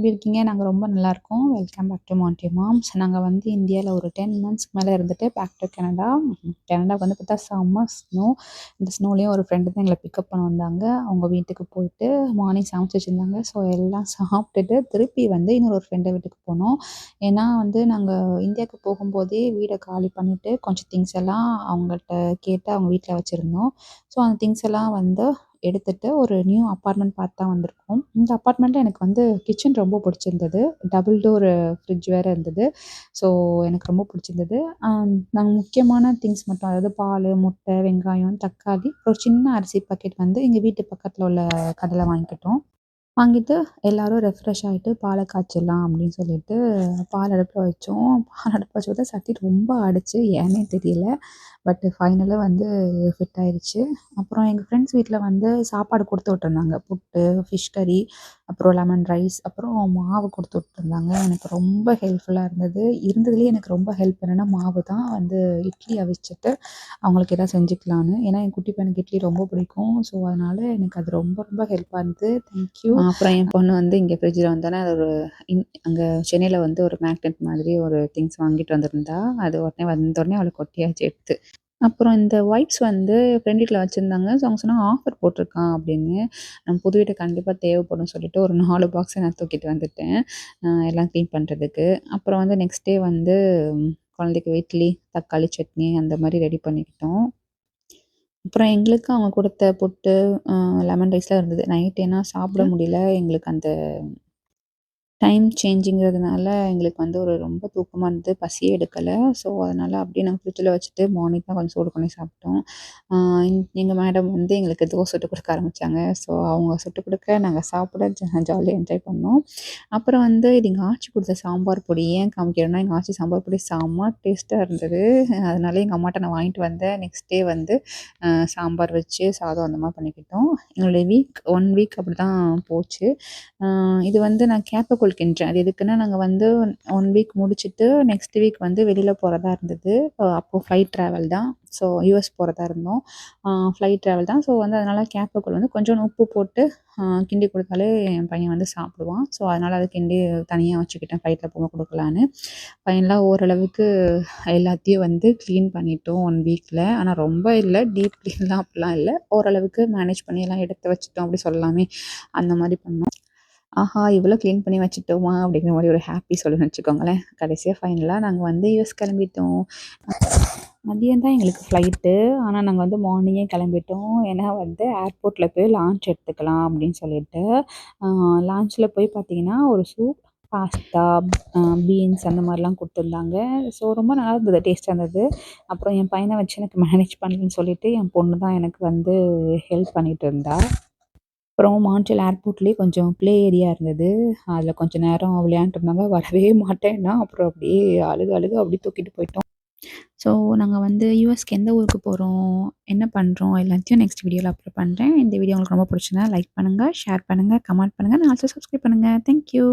எப்படி இருக்கீங்க? நாங்க ரொம்ப நல்லாயிருக்கோம். Welcome back to Monty moms. நாங்க வந்து இந்தியால ஒரு 10 மந்த்ஸ்க்கு மேல இருந்துட்டு பேக் டு கனடா. கனடாக்கு வந்து பார்த்தா செம்ம ஸ்னோ. இந்த ஸ்னோலயும் ஒரு ஃப்ரெண்டு தான் எங்கள பிக்கப் பண்ண வந்தாங்க. அவங்க வீட்டுக்கு போயிட்டு மார்னிங் சமைச்சு வச்சிருந்தாங்க. ஸோ எல்லாம் சாப்பிட்டுட்டு திருப்பி வந்து இன்னொரு ஃப்ரெண்டு வீட்டுக்கு போனோம். ஏன்னா வந்து நாங்க இந்தியாவுக்கு போகும்போதே வீட காலி பண்ணிட்டு கொஞ்சம் திங்ஸ் எல்லாம் அவங்கள்ட்ட கேட்டு அவங்க வீட்ல வச்சிருந்தோம். ஸோ அந்த திங்ஸ் எல்லாம் வந்து எடுத்துட்டு ஒரு நியூ அப்பார்ட்மெண்ட் பார்த்து தான் வந்திருக்கோம். இந்த அப்பார்ட்மெண்ட்ல எனக்கு வந்து கிச்சன் ரொம்ப பிடிச்சிருந்தது. டபுள் டோர் ஃப்ரிட்ஜ் வேற இருந்தது. ஸோ எனக்கு ரொம்ப பிடிச்சிருந்தது. நாங்க முக்கியமான திங்ஸ் மட்டும் அதாவது பால், முட்டை, வெங்காயம், தக்காளி, ஒரு சின்ன அரிசி பாக்கெட் வந்து எங்க வீட்டு பக்கத்துல உள்ள கடையில வாங்கிக்கிட்டோம். வாங்கிட்டு எல்லாரும் ரெஃப்ரெஷ் ஆயிட்டு பால காய்ச்சிடலாம் அப்படின்னு சொல்லிட்டு பால் அடுப்புல வச்சோம். பால் அடுப்புல வச்சு பார்த்தா சட்டி ரொம்ப ஆடிச்சு. ஏன்னே தெரியல. பட் ஃபைனலா வந்து ஃபிட் ஆயிருச்சு. அப்புறம் எங்க ஃப்ரெண்ட்ஸ் வீட்ல வந்து சாப்பாடு குடுத்து விட்டுருந்தாங்க. புட்டு, ஃபிஷ் கறி, அப்புறம் லெமன் ரைஸ், அப்புறம் மாவு குடுத்து விட்டுருந்தாங்க. எனக்கு ரொம்ப ஹெல்ப்ஃபுல்லா இருந்தது. இருந்ததுலயே எனக்கு ரொம்ப ஹெல்ப் என்னன்னா மாவு தான். வந்து இட்லி அவிச்சிட்டு அவங்களுக்கு ஏதாவது செஞ்சுக்கலான்னு. ஏன்னா என் குட்டி பையனுக்கு இட்லி ரொம்ப பிடிக்கும். ஸோ அதனால எனக்கு அது ரொம்ப ரொம்ப ஹெல்ப்பா இருந்தது. தேங்க்யூ. அப்புறம் என் பொண்ணு வந்து இங்கே ஃப்ரிட்ஜில் வந்தோடனே அது ஒரு அங்கே சென்னையில் வந்து ஒரு மேக்னெட் மாதிரி ஒரு திங்ஸ் வாங்கிட்டு வந்திருந்தா. அது உடனே வந்தோடனே அவளுக்கு கொட்டியாச்சு எடுத்து. அப்புறம் இந்த வைப்ஸ் வந்து ஃப்ரெண்ட் வீட்ல வச்சிருந்தாங்க. ஸோ அவங்க சொன்னாங்க ஆஃபர் போட்டிருக்கான் அப்படின்னு. நம்ம புது வீட்டுக்கு கண்டிப்பா தேவைப்படும்னு சொல்லிட்டு ஒரு 4 பாக்ஸ நான் தூக்கிட்டு வந்துட்டேன். எல்லாம் கிளீன் பண்றதுக்கு. அப்புறம் வந்து நெக்ஸ்ட் டே வந்து குழந்தைக்கு இட்லி, தக்காளி சட்னி அந்த மாரி ரெடி பண்ணிக்கிட்டோம். அப்புறம் எங்களுக்கு அவங்க குடுத்த புட்டு, லெமன் ரைஸ்லாம் இருந்தது. நைட் ஏன்னா சாப்பிட முடியல. எங்களுக்கு அந்த டைம் சேஞ்சுங்கிறதுனால எங்களுக்கு வந்து ஒரு ரொம்ப தூக்கமா இருந்தது. பசியே எடுக்கல. ஸோ, அதனால அப்படியே நாங்க ஃப்ரிட்ஜில வச்சுட்டு மார்னிங் தான் கொஞ்சம் சூடு பண்ணி சாப்பிட்டோம். ஆ எங்க மேடம் வந்து எங்களுக்கு தோசை சுட்டு குடுக்க ஆரம்பிச்சாங்க. ஸோ, அவங்க சுட்டு குடுக்க நாங்க சாப்பிட ஜாலியா என்ஜாய் பண்ணோம். அப்புறம் வந்து இது எங்க ஆச்சி குடுத்த சாம்பார் பொடி. ஏன் காமிக்கிறேன்னா, எங்க ஆச்சி சாம்பார் பொடி செம்ம டேஸ்ட்டா இருந்தது. அதனால எங்க அம்மாட்ட நான் வாங்கிட்டு வந்தேன். நெக்ஸ்ட் டே வந்து சாம்பார் வச்சு சாதம் அந்த மாரி பண்ணிக்கிட்டோம். எங்களுடைய 1 வீக் அப்படிதான் போச்சு. அ இது வந்து நான் கேப்பக்கூழ் கிண்டுறேன். அது எதுக்குன்னா, நாங்க வந்து 1 வீக் முடிச்சுட்டு நெக்ஸ்ட் வீக் வந்து வெளியில போறதா இருந்தது. அப்போ ஃப்ளைட் ட்ராவல் தான். ஸோ யுஎஸ் போறதா இருந்தோம். ஃப்ளைட் ட்ராவல் தான். ஸோ வந்து அதனால கேப்பக்கூழ் வந்து கொஞ்சோண்டு உப்பு போட்டு கிண்டி குடுத்தாலே என் பையன் வந்து சாப்பிடுவான். ஸோ அதனால அத கிண்டி தனியா வச்சுக்கிட்டேன் ஃப்ளைட்ல போக குடுக்கலான்னு. ஃபைனலா ஓரளவுக்கு எல்லாத்தையும் வந்து கிளீன் பண்ணிட்டோம் 1 வீக்ல. ஆனா ரொம்ப இல்ல. டீப் கிளீன்லாம் அப்படிலாம் இல்ல. ஓரளவுக்கு மேனேஜ் பண்ணி எல்லாம் எடுத்து வச்சுட்டோம் அப்படி சொல்லலாமே. அந்த மாரி பண்ணோம். ஆஹா! இவ்வளோ கிளீன் பண்ணி வச்சுட்டோமா! அப்படிங்கிற மாரி ஒரு ஹாப்பி சொல்லுன்னு வச்சுக்கோங்களேன். கடைசியா ஃபைனலா நாங்க வந்து யுஎஸ் கிளம்பிட்டோம். மதியம் தான் எங்களுக்கு ஃப்ளைட்டு. ஆனா நாங்க வந்து மார்னிங்கே கிளம்பிட்டோம். ஏன்னா வந்து ஏர்போர்ட்ல போய் லான்ச் எடுத்துக்கலாம் அப்படின்னு சொல்லிட்டு. அ லான்ச்ல போய் பார்த்தீங்கன்னா, ஒரு சூப், பாஸ்தா, பீன்ஸ் அந்த மாரிலாம் குடுத்துருந்தாங்க. ஸோ ரொம்ப நல்லா இருந்தது. டேஸ்ட்டா இருந்தது. அப்புறம் என் பையன வச்சு எனக்கு மேனேஜ் பண்ணலன்னு சொல்லிட்டு, என் பொண்ணு தான் எனக்கு வந்து ஹெல்ப் பண்ணிட்டு இருந்தா. அப்புறம் மான்ட்ரியல் ஏர்போர்ட்லேயே கொஞ்சம் ப்ளே ஏரியா இருந்தது. அதில கொஞ்ச நேரம் விளையாண்ட்டு இருந்தாங்க. வரவே மாட்டேன்னா, அப்புறம் அப்படியே அழுக அழுக அப்படியே தூக்கிட்டு போயிட்டோம். ஸோ நாங்க வந்து யுஎஸ்க்கு எந்த ஊருக்கு போறோம், என்ன பண்றோம் எல்லாத்தையும் நெக்ஸ்ட் வீடியோல அப்லோட் பண்றேன். இந்த வீடியோ உங்களுக்கு ரொம்ப பிடிச்சிருந்தா லைக் பண்ணுங்க, ஷேர் பண்ணுங்க, கமெண்ட் பண்ணுங்க. அண்ட் ஆல்சோ சப்ஸ்கிரைப் பண்ணுங்க. Thank you.